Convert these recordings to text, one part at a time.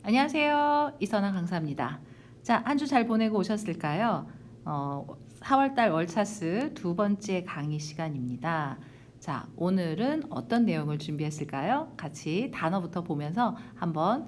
안녕하세요. 이선아 강사입니다. 자, 한 주 잘 보내고 오셨을까요? 4월달 월차스 두 번째 강의 시간입니다. 자, 오늘은 어떤 내용을 준비했을까요? 같이 단어부터 보면서 한번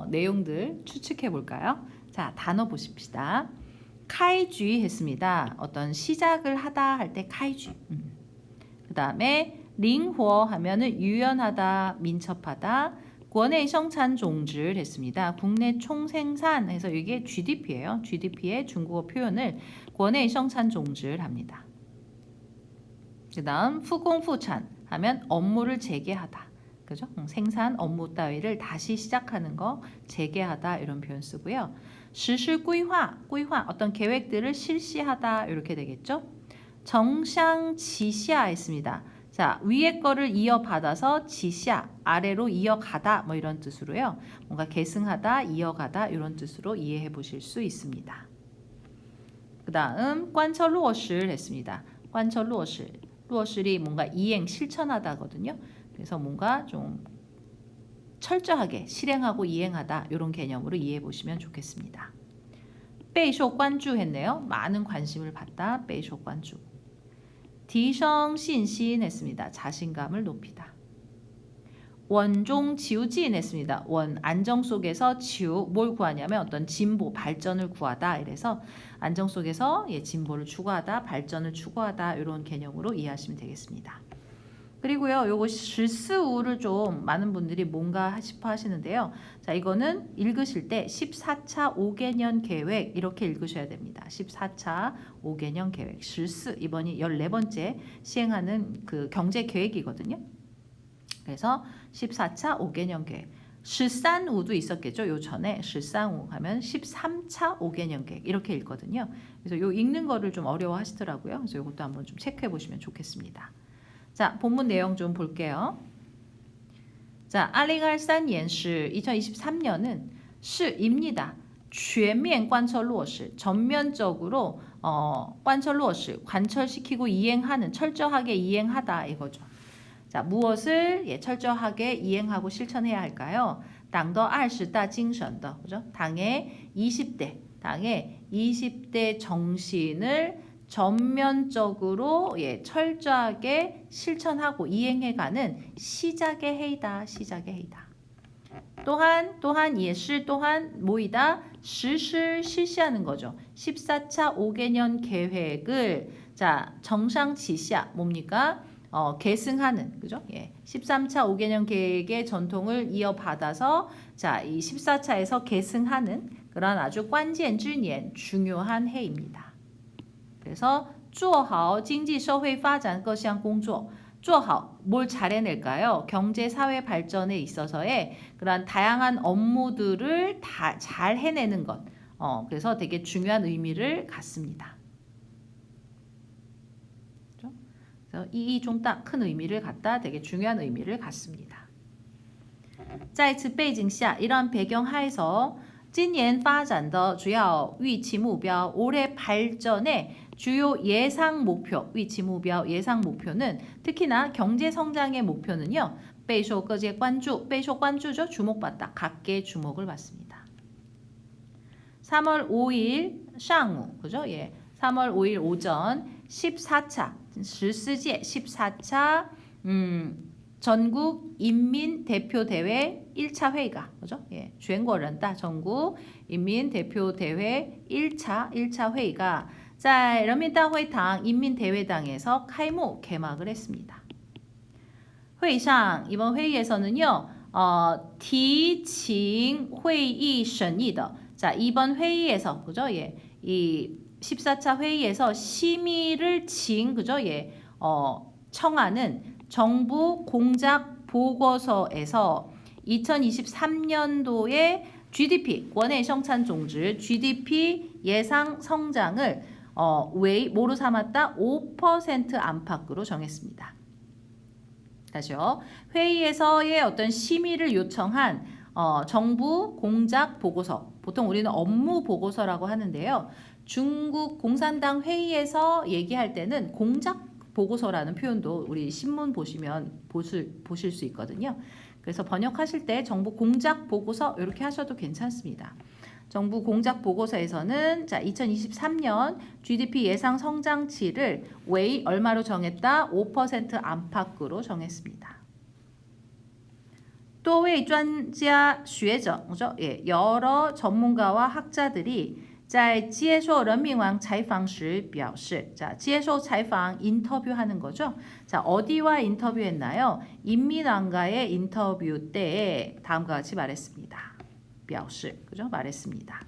내용들 추측해 볼까요? 자, 단어 보십시다. 카이쥐 했습니다. 어떤 시작을 하다 할 때 카이쥐. 그 다음에 링호 하면은 유연하다, 민첩하다. 국내 생산 종질 했습니다. 국내 총생산 해서 이게 GDP예요. GDP의 중국어 표현을 국내 생산 종질 합니다. 그 다음 후공후찬 하면 업무를 재개하다. 그죠? 생산 업무 따위를 다시 시작하는 거 재개하다 이런 표현 쓰고요. 시시规划, 어떤 계획들을 실시하다 이렇게 되겠죠? 정상지시아 했습니다. 자, 위에 거를 이어받아서 지시아, 아래로 이어가다 뭐 이런 뜻으로요. 뭔가 계승하다, 이어가다 이런 뜻으로 이해해 보실 수 있습니다. 그 다음 관철루어실 했습니다. 관철루어실, 루어실이 뭔가 이행, 실천하다거든요. 그래서 뭔가 좀 철저하게 실행하고 이행하다 이런 개념으로 이해해 보시면 좋겠습니다. 备受关注 했네요. 많은 관심을 받다, 备受关注. 提升信心 했습니다. 자신감을 높이다. 원종 지우진 했습니다. 원, 안정 속에서 지우, 뭘 구하냐면 어떤 진보, 발전을 구하다. 이래서 안정 속에서 진보를 추구하다, 발전을 추구하다 이런 개념으로 이해하시면 되겠습니다. 그리고요, 요거 실수를 좀 많은 분들이 뭔가 싶어 하시는데요. 자, 이거는 읽으실 때 14차 5개년 계획 이렇게 읽으셔야 됩니다. 14차 5개년 계획. 실수 이번이 14번째 시행하는 그 경제 계획이거든요. 그래서 14차 5개년 계획. 실산우도 있었겠죠. 요 전에 실산우 하면 13차 5개년 계획 이렇게 읽거든요. 그래서 요 읽는 거를 좀 어려워 하시더라고요. 그래서 요것도 한번 좀 체크해 보시면 좋겠습니다. 자, 본문 내용 좀 볼게요. 자, 2023년 2023년은 시입니다. 全面贯彻落实, 전면적으로 관철시키고 이행하는, 철저하게 이행하다 이거죠. 자, 무엇을 철저하게 이행하고 실천해야 할까요? 당더 20다精神的, 그죠? 당의 20대 정신을 전면적으로 철저하게 실천하고 이행해가는 시작의 해이다. 시작의 해이다. 또한 예시 또한 모이다. 실시하는 거죠. 14차 5개년 계획을 자 정상지시아 뭡니까? 계승하는 그죠? 13차 5개년 계획의 전통을 이어받아서 자 이 14차에서 계승하는 그런 아주 관键之年 중요한 해입니다. 그래서 做好经济社会发展各项工作 做好, 뭘 잘 해낼까요? 경제 사회 발전에 있어서의 그런 다양한 업무들을 다 잘 해내는 것. 그래서 되게 중요한 의미를 갖습니다. 그렇죠? 그래서 이 좀 딱 큰 의미를 갖다 되게 중요한 의미를 갖습니다. 在此背景下, 이런 배경 하에서 今年发展的主要预期目标, 올해 발전의 주요 예상 목표, 위치目标, 예상 목표는 특히나 경제 성장의 목표는요. 备受各界关注, 备受关注죠. 주목받다, 각계 주목을 받습니다. 3월 5일 上午, 그죠? 3월 5일 오전 14차, 14届 14차 전국 인민대표대회 1차 회의가, 그죠? 全国人大 전국 인민대표대회 1차 회의가 在人民大会堂 인민대회당에서开幕 개막을 했습니다. 회의상 이번 회의에서는요. 提请会议审议的 자, 이번 회의에서 그죠? 이 14차 회의에서 심의를 그죠? 청하는 정부 공작 보고서에서 2023년도에 GDP, 国内生产总值 GDP 예상 성장을 뭐로 삼았다? 5% 안팎으로 정했습니다. 다시요. 회의에서의 어떤 심의를 요청한 정부 공작 보고서, 보통 우리는 업무 보고서라고 하는데요. 중국 공산당 회의에서 얘기할 때는 공작 보고서라는 표현도 우리 신문 보시면 보실 수 있거든요. 그래서 번역하실 때 정부 공작 보고서 이렇게 하셔도 괜찮습니다. 정부 공작 보고서에서는 자 2023년 GDP 예상 성장치를 웨이 얼마로 정했다? 5% 안팎으로 정했습니다. 多位专家学者, 그죠? 예, 여러 전문가와 학자들이 在接受人民网采访时表示, 자, 接受采访 인터뷰하는 거죠. 자, 어디와 인터뷰했나요? 인민왕과의 인터뷰 때 다음과 같이 말했습니다. 表示, 그죠? 말했습니다.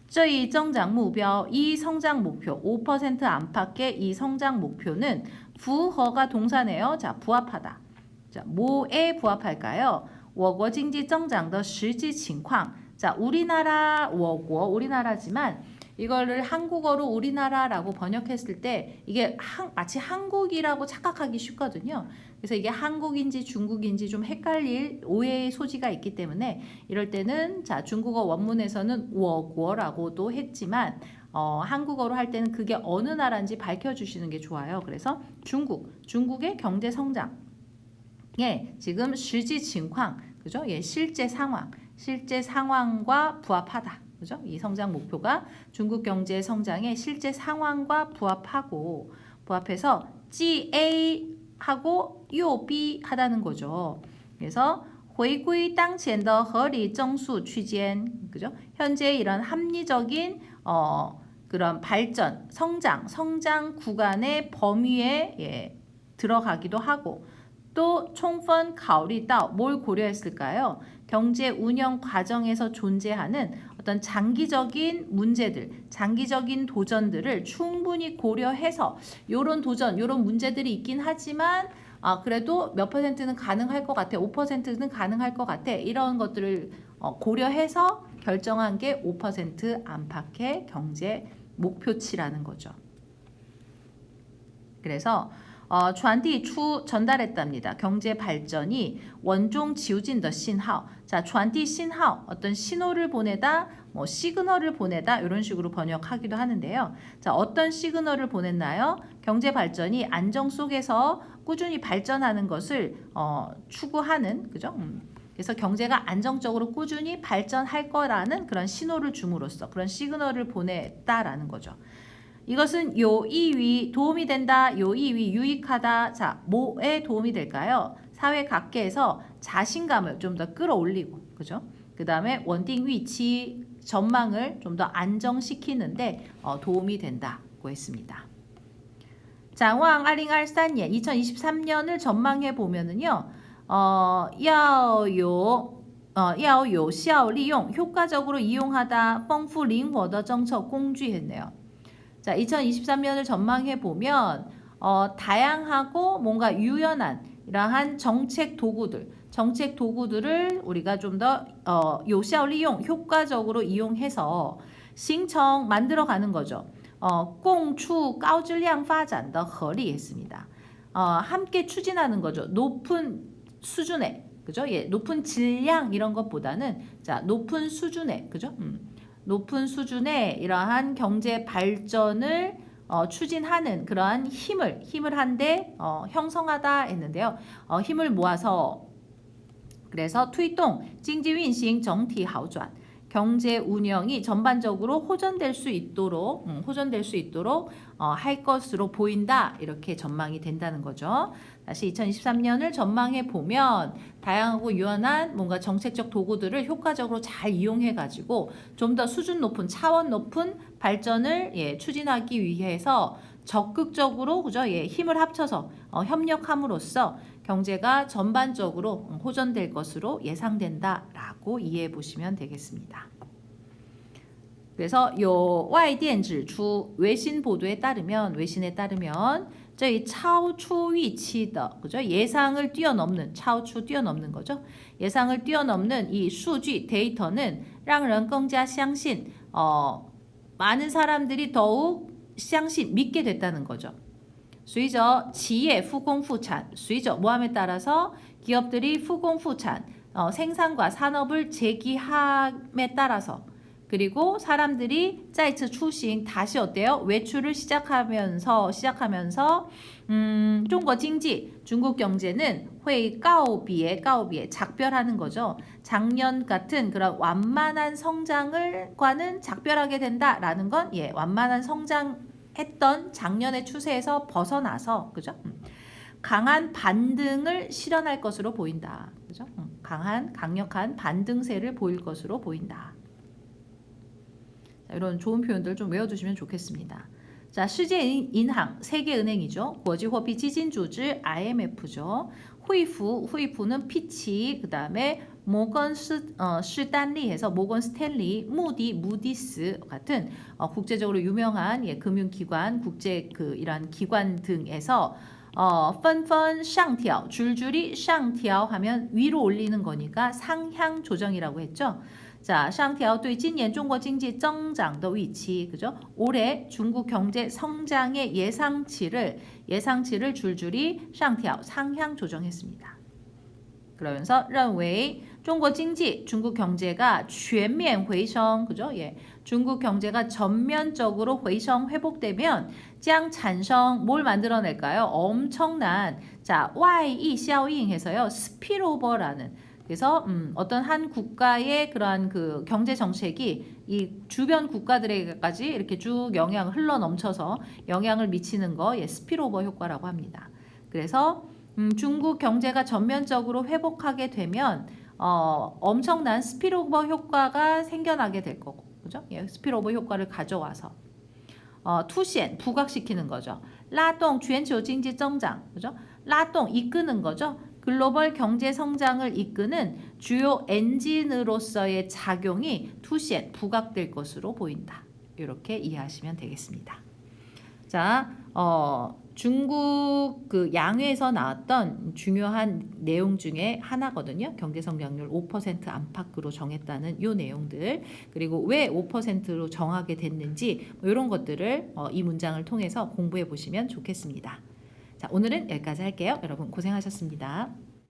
这一增长目标, 이 성장 목표, 5% 안팎의 이 성장 목표는 符合가 동사네요. 자, 부합하다. 자, 뭐에 부합할까요? 我国经济增长的实际情况. 자, 우리나라, 我国, 우리나라지만 이거를 한국어로 우리나라라고 번역했을 때 이게 마치 한국이라고 착각하기 쉽거든요. 그래서 이게 한국인지 중국인지 좀 헷갈릴 오해의 소지가 있기 때문에 이럴 때는 자, 중국어 원문에서는 我国라고도 했지만 한국어로 할 때는 그게 어느 나라인지 밝혀주시는 게 좋아요. 그래서 중국의 경제 성장. 예, 지금 실지情况, 그죠? 예, 실제 상황과 부합하다. 그죠? 이 성장 목표가 중국 경제 성장의 실제 상황과 부합해서 GA 하고 UB 하다는 거죠. 그래서 回归当前的合理增速区间, 그죠? 현재 이런 합리적인 그런 발전, 성장 구간의 범위에 예, 들어가기도 하고 또充分考虑到 뭘 고려했을까요? 경제 운영 과정에서 존재하는 어떤 장기적인 문제들, 장기적인 도전들을 충분히 고려해서 요런 도전, 요런 문제들이 있긴 하지만 그래도 몇 %는 가능할 것 같아, 5%는 가능할 것 같아, 이런 것들을 고려해서 결정한 게 5% 안팎의 경제 목표치라는 거죠. 그래서 传递出 전달했답니다. 경제 발전이 원종 지우진의 신호. 자, 传递 신호, 어떤 신호를 보내다, 뭐 시그널을 보내다 이런 식으로 번역하기도 하는데요. 자, 어떤 시그널을 보냈나요? 경제 발전이 안정 속에서 꾸준히 발전하는 것을 추구하는, 그죠? 그래서 경제가 안정적으로 꾸준히 발전할 거라는 그런 신호를 줌으로써 그런 시그널을 보냈다라는 거죠. 이것은 요이위 도움이 된다, 요이위 유익하다. 자, 뭐에 도움이 될까요? 사회 각계에서 자신감을 좀 더 끌어올리고, 그죠? 그 다음에 원딩 위치 전망을 좀 더 안정시키는데 도움이 된다고 했습니다. 장왕 2023년 2023년을 전망해 보면은요, 要有效利用 효과적으로 이용하다, 丰富灵活的政策工具했네요. 자, 2023년을 전망해 보면 다양하고 뭔가 유연한 이러한 정책 도구들을 우리가 좀 더 요效利用 효과적으로 이용해서 신청 만들어가는 거죠. 共促高质量发展的合力했습니다. 함께 추진하는 거죠. 높은 수준의, 그죠? 예, 높은 질량 이런 것보다는 자, 높은 수준의, 그죠? 높은 수준의 이러한 경제 발전을 추진하는 그러한 힘을 한데 형성하다 했는데요. 힘을 모아서 그래서 推动经济运行整体好转 경제 운영이 전반적으로 호전될 수 있도록 할 것으로 보인다. 이렇게 전망이 된다는 거죠. 다시 2023년을 전망해 보면 다양하고 유연한 뭔가 정책적 도구들을 효과적으로 잘 이용해 가지고 좀 더 수준 높은 차원 높은 발전을 추진하기 위해서 적극적으로 그죠? 힘을 합쳐서 협력함으로써 경제가 전반적으로 호전될 것으로 예상된다라고 이해해 보시면 되겠습니다. 그래서 요外电指出 외신 보도에 따르면 외신에 따르면 这一超出预期的 그죠? 예상을 뛰어넘는 超出 뛰어넘는 거죠. 예상을 뛰어넘는 이 수지 데이터는 让人更加相信 많은 사람들이 더욱 相信 믿게 됐다는 거죠. 随着企业复工复产 随着 모함에 따라서 기업들이 复工复产 생산과 산업을 재기함에 따라서 그리고 사람들이 再次出行 다시 어때요? 외출을 시작하면서 중국 경제, 중국 경제는 会告别 작별하는 거죠. 작년 같은 그런 완만한 성장과는 작별하게 된다라는 건 완만한 성장했던 작년의 추세에서 벗어나서 그죠? 강한 반등을 실현할 것으로 보인다. 그죠? 강력한 반등세를 보일 것으로 보인다. 자, 이런 좋은 표현들 좀 외워두시면 좋겠습니다. 자, 시제인항 세계은행이죠.国际货币基金组织 IMF죠. 후이프는 피치, 그 다음에 모건 스탠리 해서 모건 스탠리, 무디스 같은 국제적으로 유명한 금융기관, 국제 이런 기관 등에서 纷纷上调 줄줄이 上调 하면 위로 올리는 거니까 상향 조정이라고 했죠. 자, 上调对今年中国经济增长的预期, 그죠? 올해 중국 경제 성장의 예상치를 줄줄이 上调 상향 조정했습니다. 그러면서 认为中国经济 중국 경제가 全面回升, 그죠? 중국 경제가 전면적으로 回升 회복되면 将产生 뭘 만들어낼까요? 엄청난 자, 外溢效应 해서요. 스피로버라는 그래서 어떤 한 국가의 그러한 그 경제 정책이 이 주변 국가들에게까지 이렇게 쭉 영향을 흘러 넘쳐서 영향을 미치는 거 스피로버 효과라고 합니다. 그래서 중국 경제가 전면적으로 회복하게 되면 엄청난 스피로버 효과가 생겨나게 될 거고, 그죠? 스피로버 효과를 가져와서 투신 부각시키는 거죠. 라동全球经济增长, 그죠? 라동 이끄는 거죠. 글로벌 경제 성장을 이끄는 주요 엔진으로서의 작용이 투신 부각될 것으로 보인다. 이렇게 이해하시면 되겠습니다. 자, 중국 그 양회에서 나왔던 중요한 내용 중에 하나거든요. 경제 성장률 5% 안팎으로 정했다는 이 내용들, 그리고 왜 5%로 정하게 됐는지 이런 것들을 이 문장을 통해서 공부해 보시면 좋겠습니다. 자, 오늘은 여기까지 할게요. 여러분 고생하셨습니다.